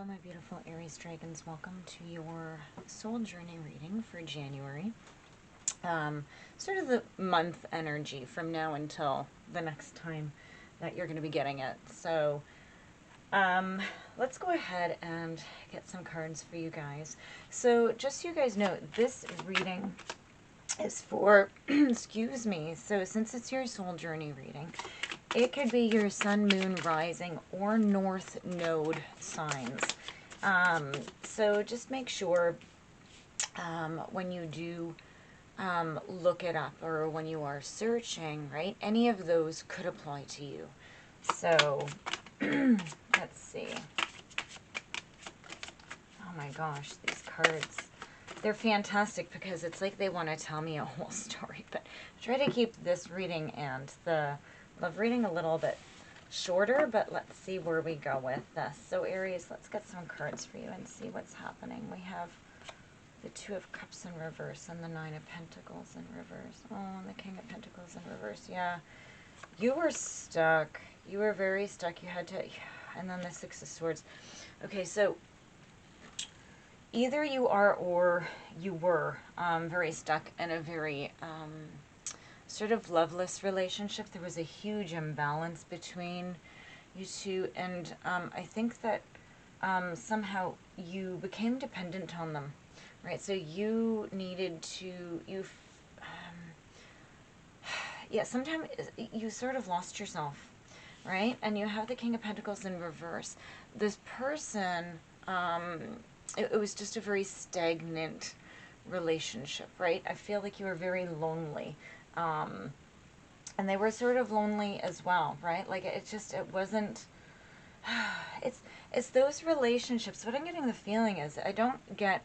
Hello, my beautiful Aries dragons. Welcome to your soul journey reading for January. Sort of the month energy from now until the next time that you're going to be getting it. So let's go ahead and get some cards for you guys. So just so you guys know, this reading is for, excuse me, so since it's your soul journey reading, it could be your sun, moon, rising, or north node signs. So just make sure when you do look it up or when you are searching, right, any of those could apply to you. So let's see. Oh my gosh, these cards. They're fantastic because it's like they want to tell me a whole story. But try to keep this reading and the love reading a little bit shorter, but let's see where we go with this. So Aries, let's get some cards for you and see what's happening. We have the Two of Cups in reverse and the Nine of Pentacles in reverse. Oh, and the King of Pentacles in reverse. Yeah, you were stuck. You were very stuck. You had to, and then the Six of Swords. Okay, so either you are or you were very stuck in a very sort of loveless relationship. There was a huge imbalance between you two, and I think that somehow you became dependent on them, right? So you needed to, yeah, sometimes you sort of lost yourself, right? And you have the King of Pentacles in reverse. This person, it was just a very stagnant relationship, right? I feel like you were very lonely. And they were sort of lonely as well, right? Like it wasn't, it's those relationships. What I'm getting the feeling is I don't get,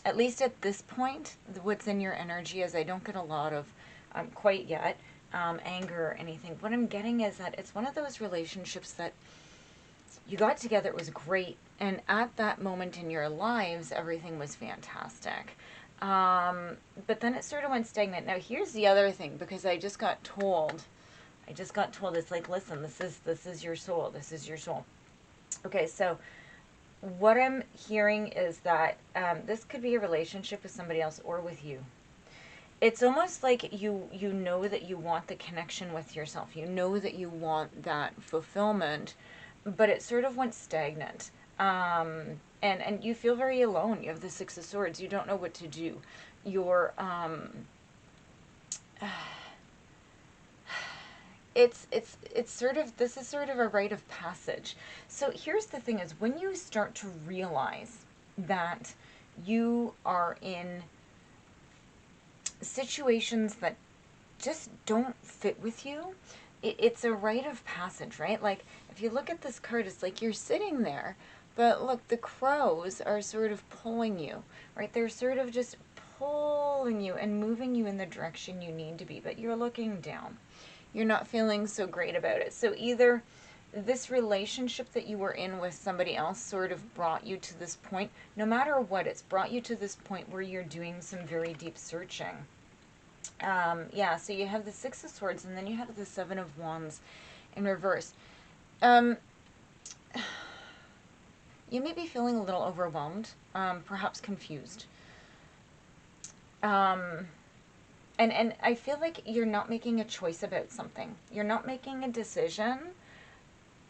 at least at this point, what's in your energy is I don't get a lot of, quite yet, anger or anything. What I'm getting is that it's one of those relationships that you got together, it was great, and at that moment in your lives, everything was fantastic. But then it sort of went stagnant. Now here's the other thing, because I just got told, it's like, listen, this is your soul, this is your soul. Okay, so what I'm hearing is that this could be a relationship with somebody else or with you. It's almost like you know that you want the connection with yourself. You know that you want that fulfillment, but it sort of went stagnant. And you feel very alone. You have the Six of Swords. You don't know what to do. You're, it's sort of, this is sort of a rite of passage. So here's the thing is, when you start to realize that you are in situations that just don't fit with you, it's a rite of passage, right? Like, if you look at this card, it's like you're sitting there, but look, the crows are sort of pulling you, right? They're sort of just pulling you and moving you in the direction you need to be, but you're looking down. You're not feeling so great about it. So either this relationship that you were in with somebody else sort of brought you to this point, no matter what, it's brought you to this point where you're doing some very deep searching. Yeah, so you have the Six of Swords, and then you have the Seven of Wands in reverse. You may be feeling a little overwhelmed, perhaps confused. And I feel like you're not making a choice about something. You're not making a decision.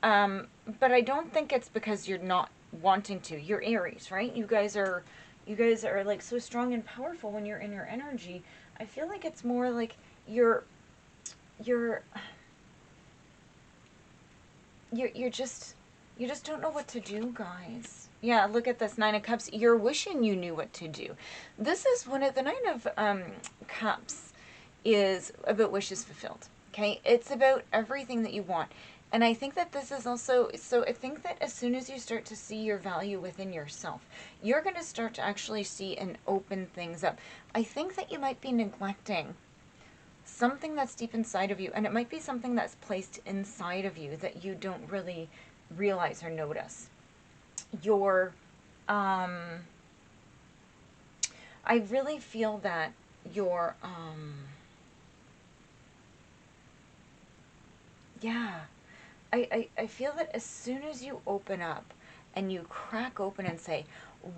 But I don't think it's because you're not wanting to. You're Aries, right? You guys are like so strong and powerful when you're in your energy. I feel like it's more like you just don't know what to do, guys. Yeah, look at this Nine of Cups. You're wishing you knew what to do. This is one of the Nine of Cups is about wishes fulfilled. Okay, it's about everything that you want. And I think that this is also, so I think that as soon as you start to see your value within yourself, you're going to start to actually see and open things up. I think that you might be neglecting something that's deep inside of you, and it might be something that's placed inside of you that you don't really realize or notice. I really feel that your, yeah, I feel that as soon as you open up and you crack open and say,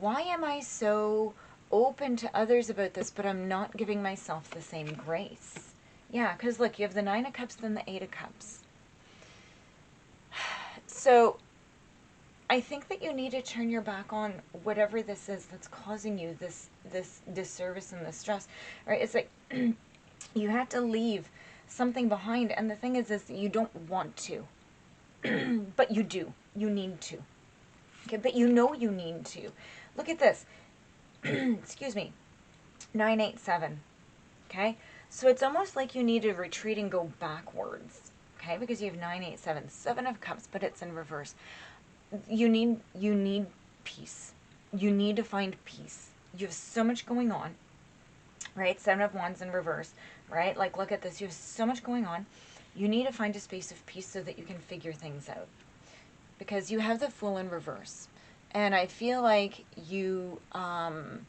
why am I so open to others about this, but I'm not giving myself the same grace? Yeah, because look, you have the 9 of Cups, then the 8 of Cups. So I think that you need to turn your back on whatever this is that's causing you this disservice and this stress, right? It's like you have to leave something behind, and the thing is you don't want to, but you do. You need to. Okay, but you know you need to. Look at this. Excuse me. 987. Okay, so it's almost like you need to retreat and go backwards. Okay, because you have 987, 7 of Cups, but it's in reverse. You need peace. You need to find peace. You have so much going on, right? 7 of Wands in reverse, right? Like, look at this. You have so much going on. You need to find a space of peace so that you can figure things out. Because you have the Fool in reverse. And I feel like you want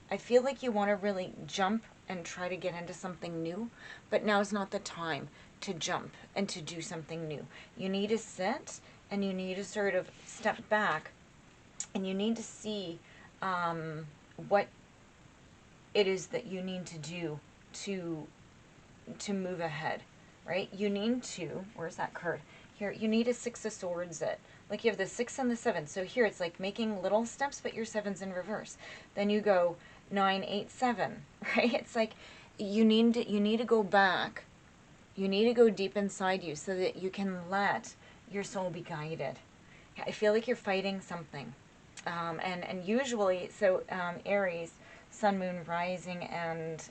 to really jump and try to get into something new, but now is not the time to jump and to do something new. You need to sit and you need to sort of step back, and you need to see what it is that you need to do to move ahead, right? You need to, where's that card? Here, you need a 6 of Swords. Like you have the 6 and the 7. So here it's like making little steps, but your 7's in reverse. Then you go 9, 8, 7, right? It's like you need to go back. You need to go deep inside you so that you can let your soul be guided. I feel like you're fighting something. And usually, so Aries, Sun, Moon, Rising, and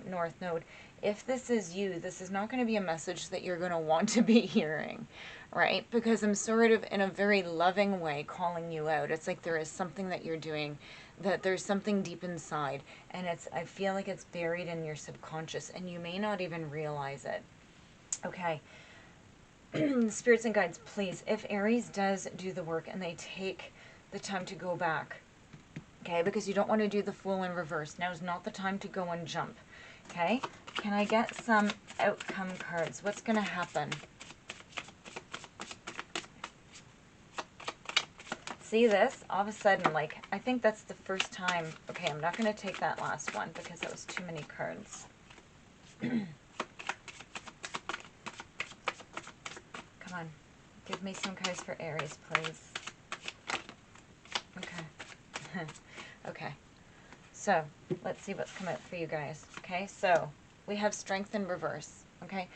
North Node, if this is you, this is not going to be a message that you're going to want to be hearing, right? Because I'm sort of in a very loving way calling you out. It's like there is something that you're doing, that there's something deep inside, and I feel like it's buried in your subconscious, and you may not even realize it. Okay. Spirits and guides, please, if Aries does do the work and they take the time to go back, okay, because you don't want to do the Fool in reverse. Now is not the time to go and jump, okay? Can I get some outcome cards? What's going to happen? See this? All of a sudden, like, I think that's the first time. Okay, I'm not going to take that last one because that was too many cards. Come on. Give me some cards for Aries, please. Okay. Okay. So, let's see what's come out for you guys. Okay, so we have Strength in reverse. Okay.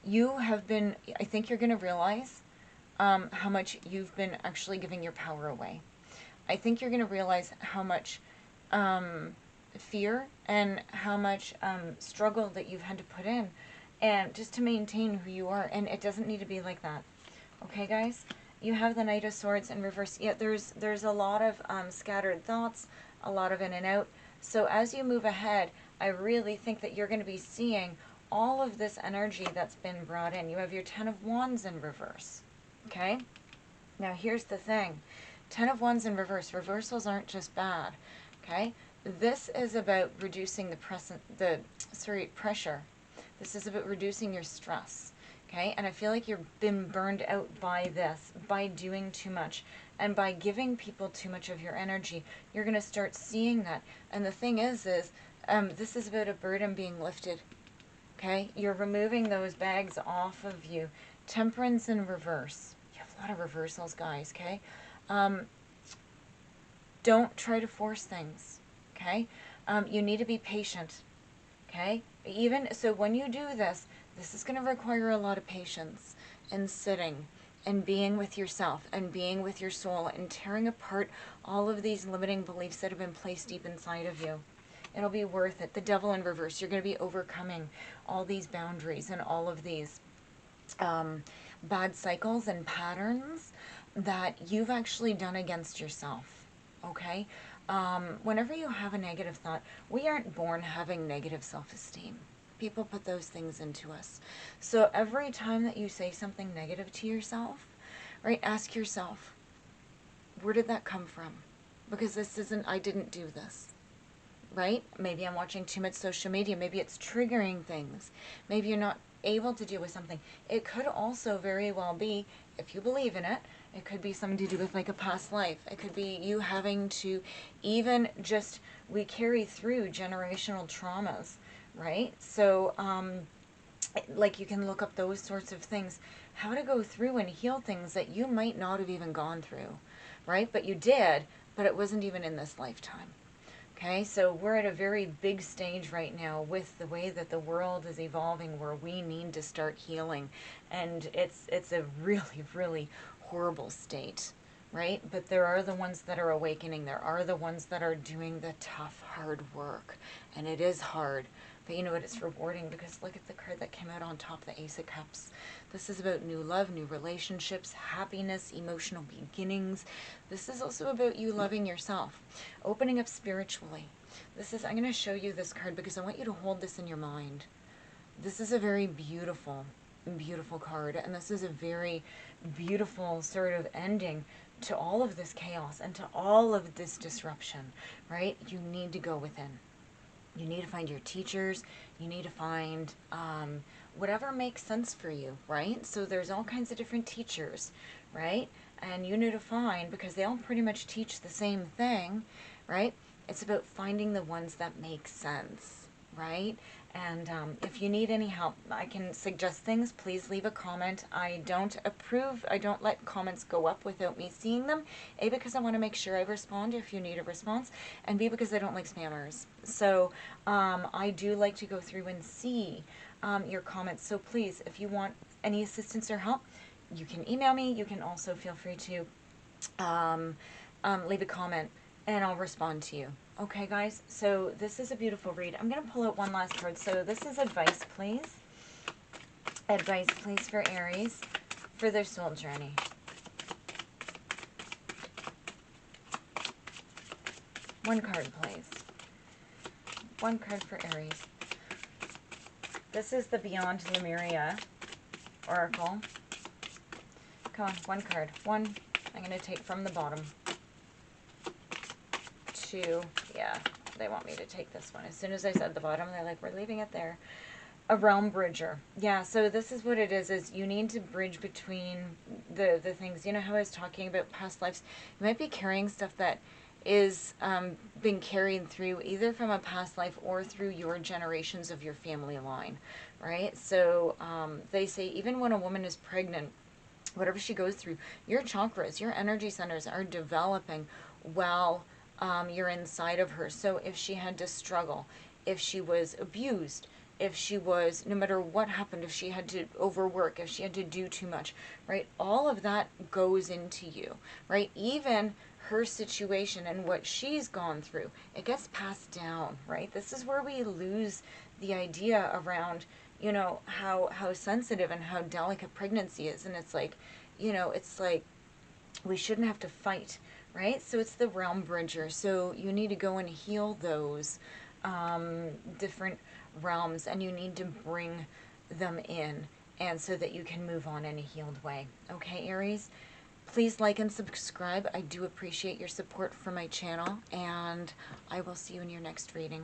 You have been, I think you're going to realize how much you've been actually giving your power away. I think you're going to realize how much fear and how much struggle that you've had to put in, and just to maintain who you are. And it doesn't need to be like that. Okay, guys? You have the Knight of Swords in reverse. Yeah, there's a lot of scattered thoughts, a lot of in and out. So as you move ahead, I really think that you're going to be seeing all of this energy that's been brought in. You have your 10 of Wands in reverse. Okay? Now here's the thing. 10 of Wands in reverse. Reversals aren't just bad. Okay? This is about reducing pressure. This is about reducing your stress. Okay? And I feel like you've been burned out by this, by doing too much, and by giving people too much of your energy. You're going to start seeing that. And the thing is this is about a burden being lifted. Okay? You're removing those bags off of you. Temperance in reverse. You have a lot of reversals, guys, okay? Don't try to force things, okay? You need to be patient, okay? Even so, when you do this, this is going to require a lot of patience and sitting and being with yourself and being with your soul and tearing apart all of these limiting beliefs that have been placed deep inside of you. It'll be worth it. The Devil in reverse. You're going to be overcoming all these boundaries and all of these bad cycles and patterns that you've actually done against yourself, okay? Whenever you have a negative thought, we aren't born having negative self-esteem. People put those things into us. So every time that you say something negative to yourself, right, ask yourself, where did that come from? Because this isn't, I didn't do this, right? Maybe I'm watching too much social media. Maybe it's triggering things. Maybe you're not able to deal with something. It could also very well be, if you believe in it, It could be something to do with like a past life. It could be you having to even just, we carry through generational traumas, right? So, like you can look up those sorts of things, how to go through and heal things that you might not have even gone through, right? But you did, but it wasn't even in this lifetime. Okay, so we're at a very big stage right now with the way that the world is evolving, where we need to start healing, and it's a really, really horrible state, right? But there are the ones that are awakening. There are the ones that are doing the tough, hard work, and it is hard. But you know what? It's rewarding, because look at the card that came out on top, the Ace of Cups. This is about new love, new relationships, happiness, emotional beginnings. This is also about you loving yourself, opening up spiritually. This is, I'm going to show you this card because I want you to hold this in your mind. This is a very beautiful, beautiful card, and this is a very beautiful sort of ending to all of this chaos and to all of this disruption, right? You need to go within. You need to find your teachers. You need to find whatever makes sense for you, right? So there's all kinds of different teachers, right? And you need to find, because they all pretty much teach the same thing, right? It's about finding the ones that make sense, right? And if you need any help, I can suggest things. Please leave a comment. I don't approve. I don't let comments go up without me seeing them. A, because I want to make sure I respond if you need a response. And B, because I don't like spammers. So I do like to go through and see your comments. So please, if you want any assistance or help, you can email me. You can also feel free to leave a comment, and I'll respond to you. Okay, guys, so this is a beautiful read. I'm going to pull out one last card. So this is advice, please. Advice, please, for Aries for their soul journey. One card, please. One card for Aries. This is the Beyond Lemuria Oracle. Come on, one card. One, I'm going to take from the bottom. Two, yeah, they want me to take this one. As soon as I said the bottom, they're like, we're leaving it there. A realm bridger. Yeah, so this is what it is you need to bridge between the things. You know how I was talking about past lives? You might be carrying stuff that is being carried through either from a past life or through your generations of your family line, right? So they say even when a woman is pregnant, whatever she goes through, your chakras, your energy centers are developing while you're inside of her. So if she had to struggle, if she was abused, if she was, no matter what happened, if she had to overwork, if she had to do too much, right? All of that goes into you, right? Even her situation and what she's gone through, it gets passed down, right? This is where we lose the idea around, you know, how sensitive and how delicate pregnancy is. And it's like, you know, it's like we shouldn't have to fight, right? So it's the realm bridger. So you need to go and heal those different realms, and you need to bring them in, and so that you can move on in a healed way. Okay, Aries? Please like and subscribe. I do appreciate your support for my channel, and I will see you in your next reading.